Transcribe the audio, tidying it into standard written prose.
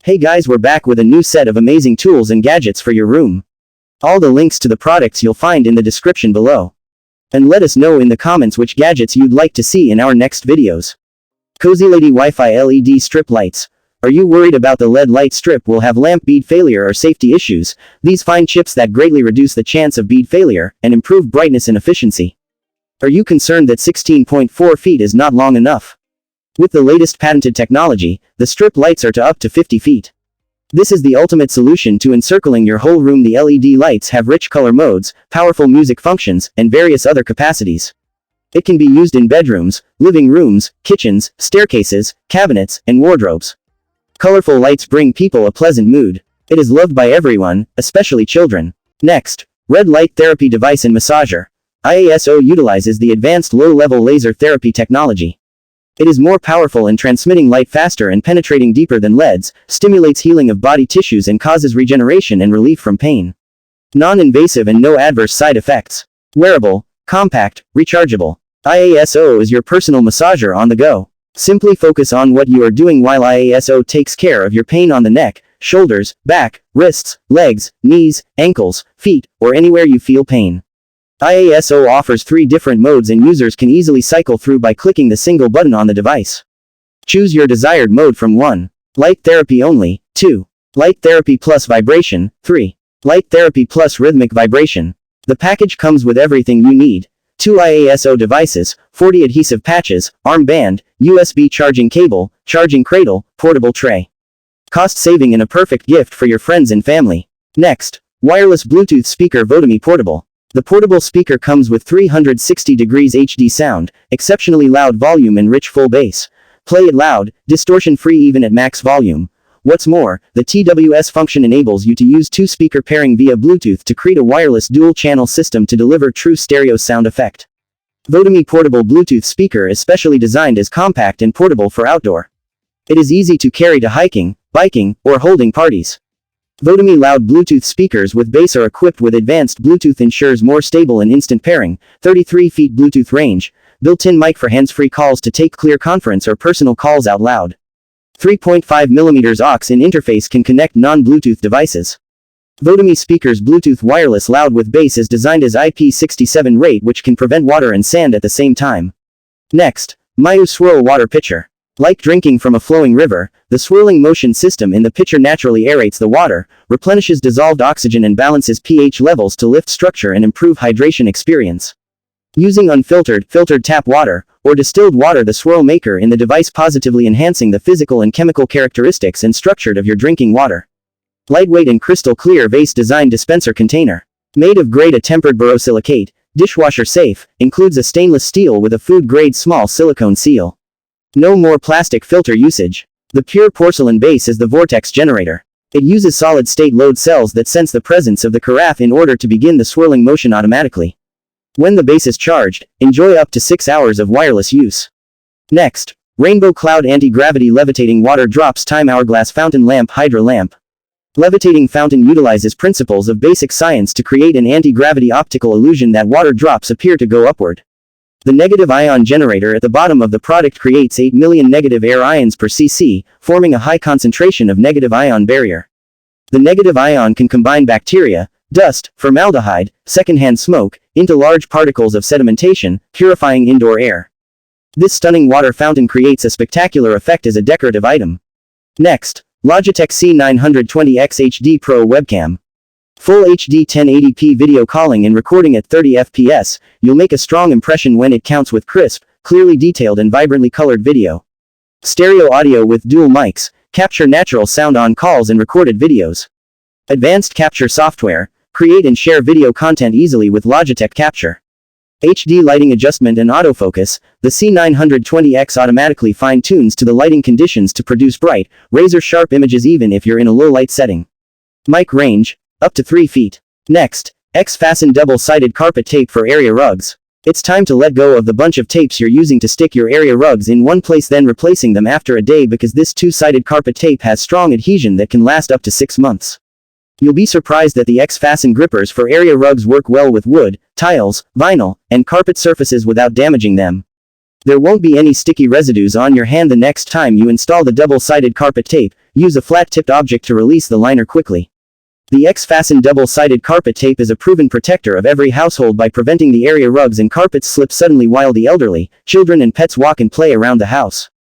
Hey guys, we're back with a new set of amazing tools and gadgets for your room. All the links to the products you'll find in the description below. And let us know in the comments which gadgets you'd like to see in our next videos. Cozy Lady Wi-Fi LED strip lights. Are you worried about the LED light strip will have lamp bead failure or safety issues? These fine chips that greatly reduce the chance of bead failure and improve brightness and efficiency. Are you concerned that 16.4 feet is not long enough? With the latest patented technology, the strip lights are up to 50 feet. This is the ultimate solution to encircling your whole room. The LED lights have rich color modes, powerful music functions, and various other capacities. It can be used in bedrooms, living rooms, kitchens, staircases, cabinets, and wardrobes. Colorful lights bring people a pleasant mood. It is loved by everyone, especially children. Next, red light therapy device and massager. Iaso utilizes the advanced low-level laser therapy technology. It is more powerful in transmitting light faster and penetrating deeper than LEDs, stimulates healing of body tissues and causes regeneration and relief from pain. Non-invasive and no adverse side effects. Wearable, compact, rechargeable. Iaso is your personal massager on the go. Simply focus on what you are doing while Iaso takes care of your pain on the neck, shoulders, back, wrists, legs, knees, ankles, feet, or anywhere you feel pain. Iaso offers 3 different modes and users can easily cycle through by clicking the single button on the device. Choose your desired mode from 1. Light therapy only, 2. Light therapy plus vibration, 3. Light therapy plus rhythmic vibration. The package comes with everything you need. 2 Iaso devices, 40 adhesive patches, armband, USB charging cable, charging cradle, portable tray. Cost saving and a perfect gift for your friends and family. Next, wireless Bluetooth speaker Votomi Portable. The portable speaker comes with 360 degrees HD sound, exceptionally loud volume and rich full bass. Play it loud, distortion-free even at max volume. What's more, the TWS function enables you to use 2 speaker pairing via Bluetooth to create a wireless dual-channel system to deliver true stereo sound effect. Votomi Portable Bluetooth speaker is specially designed as compact and portable for outdoor. It is easy to carry to hiking, biking, or holding parties. Votomi loud Bluetooth speakers with bass are equipped with advanced Bluetooth, ensures more stable and instant pairing, 33 feet Bluetooth range, built-in mic for hands-free calls to take clear conference or personal calls out loud. 3.5mm aux-in interface can connect non-Bluetooth devices. Votomi speakers Bluetooth wireless loud with bass is designed as IP67 rate, which can prevent water and sand at the same time. Next, Mayu Swirl water pitcher. Like drinking from a flowing river, the swirling motion system in the pitcher naturally aerates the water, replenishes dissolved oxygen and balances pH levels to lift structure and improve hydration experience. Using unfiltered, filtered tap water, or distilled water, the swirl maker in the device positively enhancing the physical and chemical characteristics and structure of your drinking water. Lightweight and crystal clear vase design dispenser container. Made of grade A tempered borosilicate, dishwasher safe, includes a stainless steel with a food grade small silicone seal. No more plastic filter usage. The pure porcelain base is the Vortex Generator. It uses solid-state load cells that sense the presence of the carafe in order to begin the swirling motion automatically. When the base is charged, enjoy up to 6 hours of wireless use. Next, Rainbow Cloud Anti-Gravity Levitating Water Drops Time Hourglass Fountain Lamp Hydra Lamp. Levitating fountain utilizes principles of basic science to create an anti-gravity optical illusion that water drops appear to go upward. The negative ion generator at the bottom of the product creates 8 million negative air ions per cc, forming a high concentration of negative ion barrier. The negative ion can combine bacteria, dust, formaldehyde, secondhand smoke, into large particles of sedimentation, purifying indoor air. This stunning water fountain creates a spectacular effect as a decorative item. Next, Logitech C920X HD Pro Webcam. Full HD 1080p video calling and recording at 30 fps, you'll make a strong impression when it counts with crisp, clearly detailed and vibrantly colored video. Stereo audio with dual mics, capture natural sound on calls and recorded videos. Advanced capture software, create and share video content easily with Logitech Capture. HD lighting adjustment and autofocus, the C920X automatically fine-tunes to the lighting conditions to produce bright, razor-sharp images even if you're in a low light setting. Mic range, up to 3 feet. Next, X-Fasten double-sided carpet tape for area rugs. It's time to let go of the bunch of tapes you're using to stick your area rugs in one place, then replacing them after a day, because this 2-sided carpet tape has strong adhesion that can last up to 6 months. You'll be surprised that the X-Fasten grippers for area rugs work well with wood, tiles, vinyl, and carpet surfaces without damaging them. There won't be any sticky residues on your hand the next time you install the double-sided carpet tape. Use a flat-tipped object to release the liner quickly. The X-Fasten double-sided carpet tape is a proven protector of every household by preventing the area rugs and carpets slip suddenly while the elderly, children and pets walk and play around the house.